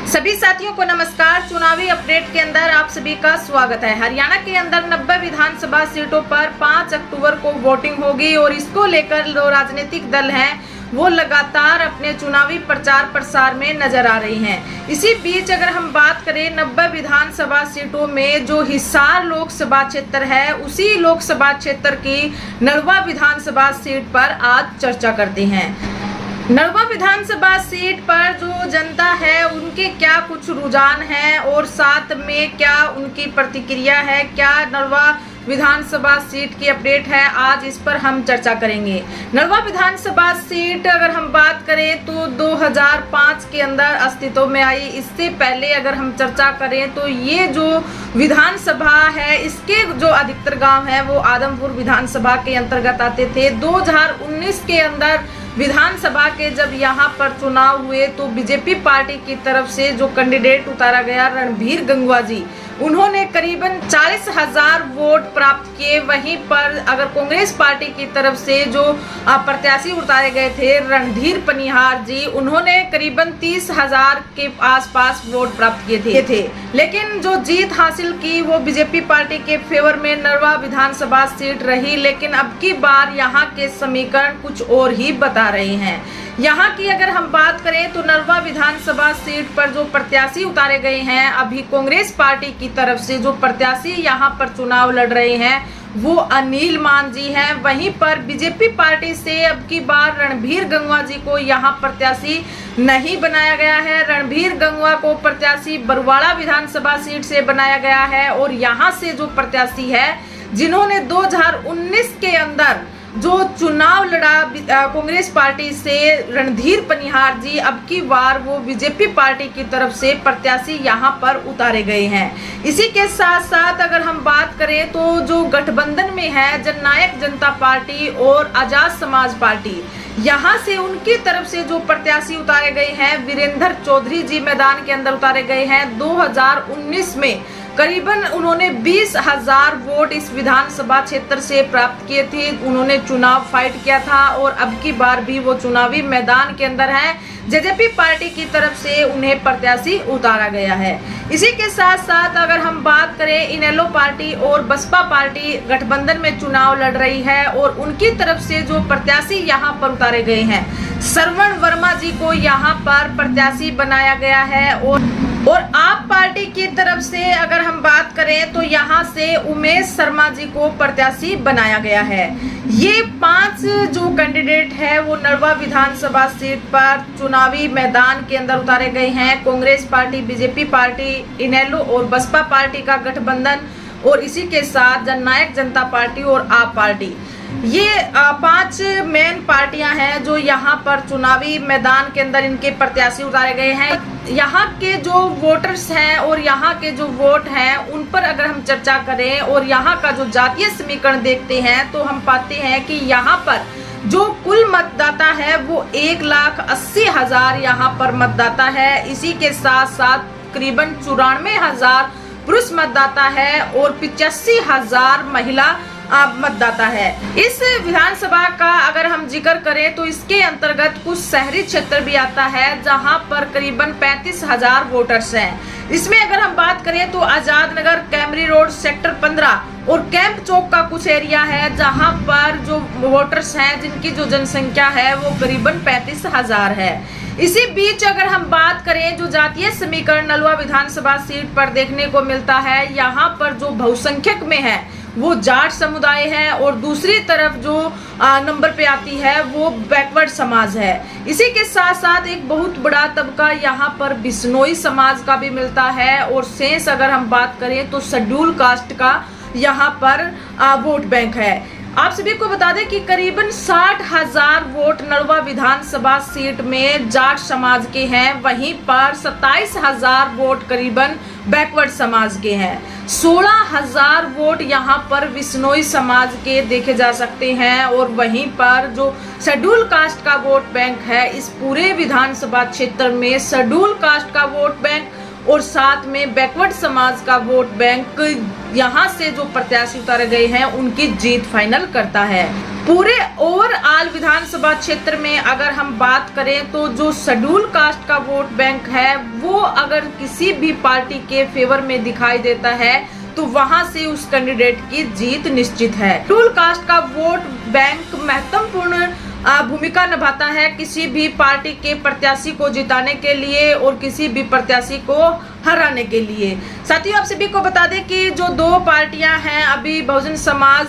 सभी साथियों को नमस्कार। चुनावी अपडेट के अंदर आप सभी का स्वागत है। हरियाणा के अंदर 90 विधानसभा सीटों पर 5 अक्टूबर को वोटिंग होगी और इसको लेकर जो राजनीतिक दल हैं वो लगातार अपने चुनावी प्रचार प्रसार में नजर आ रही हैं। इसी बीच अगर हम बात करें 90 विधानसभा सीटों में जो हिसार लोकसभा क्षेत्र है, उसी लोकसभा क्षेत्र की नड़वा विधानसभा सीट पर आज चर्चा करते हैं। नड़वा विधानसभा सीट पर जो जनता है उनके क्या कुछ रुझान हैं और साथ में क्या उनकी प्रतिक्रिया है, क्या नड़वा विधानसभा सीट की अपडेट है, आज इस पर हम चर्चा करेंगे। नड़वा विधानसभा सीट अगर हम बात करें तो 2005 के अंदर अस्तित्व में आई। इससे पहले अगर हम चर्चा करें तो ये जो विधानसभा है इसके जो अधिकतर गांव है वो आदमपुर विधानसभा के अंतर्गत आते थे। 2019 के अंदर विधानसभा के जब यहाँ पर चुनाव हुए तो बीजेपी पार्टी की तरफ से जो कैंडिडेट उतारा गया रणधीर गंगवा जी, उन्होंने करीबन 40,000 वोट प्राप्त किए। वहीं पर अगर कांग्रेस पार्टी की तरफ से जो प्रत्याशी उतारे गए थे रणधीर पनिहार जी, उन्होंने करीबन 30,000 के आसपास वोट प्राप्त किए थे। लेकिन जो जीत हासिल की वो बीजेपी पार्टी के फेवर में नड़वा विधानसभा सीट रही। लेकिन अब की बार यहाँ के समीकरण कुछ और ही बता रहे हैं। यहाँ की अगर हम बात करें तो नड़वा विधानसभा सीट पर जो प्रत्याशी उतारे गए हैं, अभी कांग्रेस पार्टी की तरफ से जो प्रत्याशी यहाँ पर चुनाव लड़ रहे हैं वो अनिल मान जी हैं। वहीं पर बीजेपी पार्टी से अब की बार रणधीर गंगवा जी को यहाँ प्रत्याशी नहीं बनाया गया है। रणधीर गंगवा को प्रत्याशी बरवाड़ा विधानसभा सीट से बनाया गया है और यहाँ से जो प्रत्याशी है जिन्होंने 2019 के अंदर जो चुनाव लड़ा कांग्रेस पार्टी से रणधीर पनिहार जी, अब की बार वो बीजेपी पार्टी की तरफ से प्रत्याशी यहाँ पर उतारे गए हैं। इसी के साथ साथ अगर हम बात करें तो जो गठबंधन में है जननायक जनता पार्टी और आजाद समाज पार्टी, यहाँ से उनकी तरफ से जो प्रत्याशी उतारे गए हैं वीरेंद्र चौधरी जी मैदान के अंदर उतारे गए हैं। 2019 में करीबन उन्होंने 20,000 वोट इस विधानसभा क्षेत्र से प्राप्त किए थे। उन्होंने चुनाव फाइट किया था और अब की बार भी वो चुनावी मैदान के अंदर हैं। जेजेपी पार्टी की तरफ से उन्हें प्रत्याशी उतारा गया है। इसी के साथ साथ अगर हम बात करें इनेलो पार्टी और बसपा पार्टी गठबंधन में चुनाव लड़ रही है और उनकी तरफ से जो प्रत्याशी यहाँ पर उतारे गए हैं, श्रवण वर्मा जी को यहाँ पर प्रत्याशी बनाया गया है। और आप पार्टी की तरफ से अगर हम बात करें तो यहाँ से उमेश शर्मा जी को प्रत्याशी बनाया गया है। ये 5 जो कैंडिडेट है वो नड़वा विधानसभा सीट पर चुनावी मैदान के अंदर उतारे गए हैं। कांग्रेस पार्टी, बीजेपी पार्टी, इनेलो और बसपा पार्टी का गठबंधन और इसी के साथ जननायक जनता पार्टी और आप पार्टी, ये 5 मेन पार्टियां हैं जो यहाँ पर चुनावी मैदान के अंदर इनके प्रत्याशी उतारे गए हैं। यहाँ के जो वोटर्स हैं और यहाँ के जो वोट हैं उन पर अगर हम चर्चा करें और यहाँ का जो जातीय समीकरण देखते हैं तो हम पाते हैं कि यहाँ पर जो कुल मतदाता है वो 1,80,000 यहाँ पर मतदाता है। इसी के साथ साथ करीबन 94,000 पुरुष मतदाता है और 85,000 महिला मतदाता है। इस विधानसभा का अगर हम जिक्र करें तो इसके अंतर्गत कुछ शहरी क्षेत्र भी आता है जहां पर करीबन 35,000 वोटर्स हैं। इसमें अगर हम बात करें तो Azad Nagar, Camry road, sector 15 और कैंप चौक का कुछ एरिया है जहां पर जो वोटर्स हैं जिनकी जो जनसंख्या है वो करीबन 35,000 है। इसी बीच अगर हम बात करें जो जातीय समीकरण नड़वा विधानसभा सीट पर देखने को मिलता है, यहाँ पर जो बहुसंख्यक में है वो जाट समुदाय है और दूसरी तरफ जो नंबर पे आती है वो बैकवर्ड समाज है। इसी के साथ साथ एक बहुत बड़ा तबका यहाँ पर बिश्नोई समाज का भी मिलता है और शेष अगर हम बात करें तो शेड्यूल कास्ट का यहाँ पर वोट बैंक है। आप सभी को बता दें कि करीबन 60,000 वोट नड़वा विधानसभा सीट में जाट समाज के हैं। वहीं पर 27,000 वोट करीबन बैकवर्ड समाज के हैं। 16,000 वोट यहाँ पर बिश्नोई समाज के देखे जा सकते हैं और वहीं पर जो शेड्यूल कास्ट का वोट बैंक है, इस पूरे विधानसभा क्षेत्र में शेड्यूल कास्ट का वोट बैंक और साथ में बैकवर्ड समाज का वोट बैंक यहाँ से जो प्रत्याशी उतारे गए हैं उनकी जीत फाइनल करता है। पूरे ओवरऑल विधानसभा क्षेत्र में अगर हम बात करें तो जो शेड्यूल कास्ट का वोट बैंक है वो अगर किसी भी पार्टी के फेवर में दिखाई देता है तो वहां से उस कैंडिडेट की जीत निश्चित है। शेड्यूल कास्ट का वोट बैंक महत्वपूर्ण भूमिका निभाता है किसी भी पार्टी के प्रत्याशी को जिताने के लिए और किसी भी प्रत्याशी को हराने के लिए। साथियों, आप सभी को बता दें कि जो दो पार्टियां हैं अभी बहुजन समाज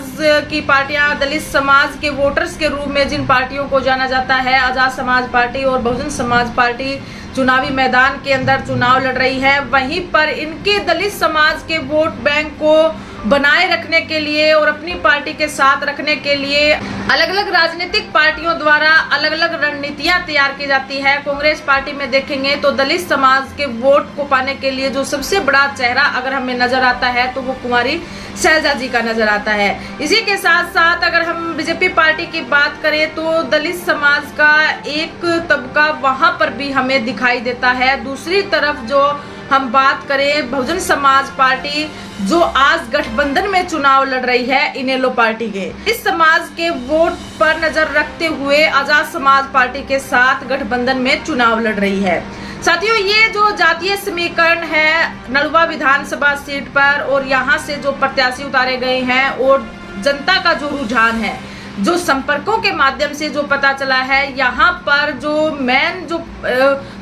की पार्टियां, दलित समाज के वोटर्स के रूप में जिन पार्टियों को जाना जाता है, आजाद समाज पार्टी और बहुजन समाज पार्टी चुनावी मैदान के अंदर चुनाव लड़ रही है। वहीं पर इनके दलित समाज के वोट बैंक को बनाए रखने के लिए और अपनी पार्टी के साथ रखने के लिए अलग अलग राजनीतिक पार्टियों द्वारा अलग अलग रणनीतियां तैयार की जाती है। कांग्रेस पार्टी में देखेंगे तो दलित समाज के वोट को पाने के लिए जो सबसे बड़ा चेहरा अगर हमें नजर आता है तो वो कुमारी शैलजा जी का नजर आता है। इसी के साथ साथ अगर हम बीजेपी पार्टी की बात करें तो दलित समाज का एक तबका वहां पर भी हमें दिखाई देता है। दूसरी तरफ जो हम बात करें बहुजन समाज पार्टी जो आज गठबंधन में चुनाव लड़ रही है इनेलो पार्टी के, इस समाज के वोट पर नजर रखते हुए आजाद समाज पार्टी के साथ गठबंधन में चुनाव लड़ रही है। साथियों, ये जो जातीय समीकरण है नलवा विधानसभा सीट पर और यहाँ से जो प्रत्याशी उतारे गए हैं और जनता का जो रुझान है, जो संपर्कों के माध्यम से जो पता चला है, यहाँ पर जो मेन जो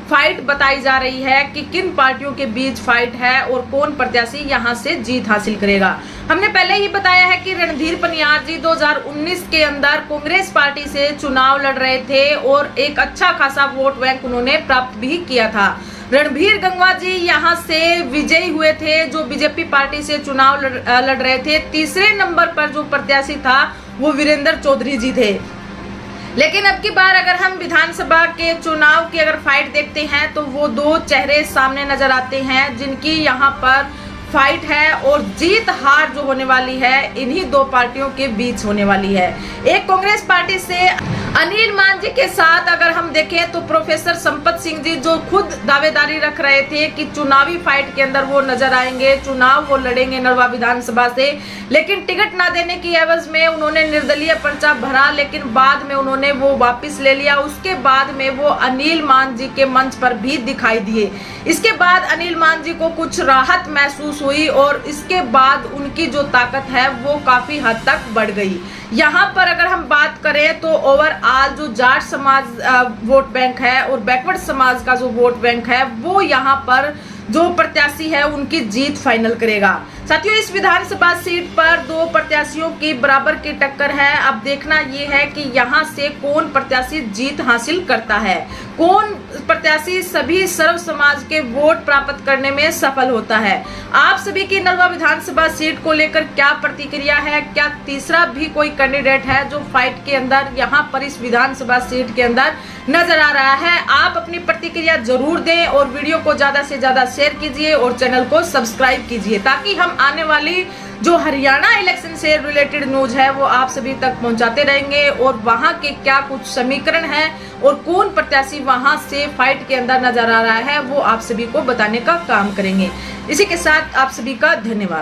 फाइट बताई जा रही है कि किन पार्टियों के बीच फाइट है और कौन प्रत्याशी यहाँ से जीत हासिल करेगा। हमने पहले ही बताया है कि रणधीर पनियार जी 2019 के अंदर कांग्रेस पार्टी से चुनाव लड़ रहे थे और एक अच्छा खासा वोट बैंक उन्होंने प्राप्त भी किया था। रणबीर गंगवा जी यहाँ से विजयी हुए थे जो बीजेपी पार्टी से चुनाव लड़ रहे थे। तीसरे नंबर पर जो प्रत्याशी था वो वीरेंद्र चौधरी जी थे। लेकिन अब की बार अगर हम विधानसभा के चुनाव की अगर फाइट देखते हैं तो वो दो चेहरे सामने नजर आते हैं जिनकी यहाँ पर फाइट है और जीत हार जो होने वाली है इन्हीं दो पार्टियों के बीच होने वाली है। एक कांग्रेस पार्टी से अनिल मान जी के साथ अगर हम देखें तो प्रोफेसर संपत सिंह जी जो खुद दावेदारी रख रहे थे कि चुनावी फाइट के अंदर वो नजर आएंगे, चुनाव वो लड़ेंगे नलवा विधानसभा से, लेकिन टिकट ना देने की एवज में उन्होंने निर्दलीय पर्चा भरा, लेकिन बाद में उन्होंने वो वापस ले लिया। उसके बाद में वो अनिल मान जी के मंच पर भी दिखाई दिए। इसके बाद अनिल मान जी को कुछ राहत महसूस हुई और इसके बाद उनकी जो ताकत है वो काफी हद तक बढ़ गई। यहाँ पर अगर हम बात करें तो ओवरऑल जो जाट समाज वोट बैंक है और बैकवर्ड समाज का जो वोट बैंक है वो यहाँ पर जो प्रत्याशी है उनकी जीत फाइनल करेगा। साथियों, इस विधानसभा सीट पर दो प्रत्याशियों की बराबर की टक्कर है। अब देखना ये है कि यहाँ से कौन प्रत्याशी जीत हासिल करता है, कौन प्रत्याशी सभी सर्व समाज के वोट प्राप्त करने में सफल होता है। आप सभी की नलवा विधानसभा सीट को लेकर क्या प्रतिक्रिया है? क्या तीसरा भी कोई कैंडिडेट है जो फाइट के अंदर यहाँ पर इस विधानसभा सीट के अंदर नजर आ रहा है? आप अपनी प्रतिक्रिया जरूर दें और वीडियो को ज्यादा से ज्यादा शेयर कीजिए और चैनल को सब्सक्राइब कीजिए ताकि हम आने वाली जो हरियाणा इलेक्शन से रिलेटेड न्यूज है वो आप सभी तक पहुंचाते रहेंगे और वहां के क्या कुछ समीकरण है और कौन प्रत्याशी वहां से फाइट के अंदर नजर आ रहा है वो आप सभी को बताने का काम करेंगे। इसी के साथ आप सभी का धन्यवाद।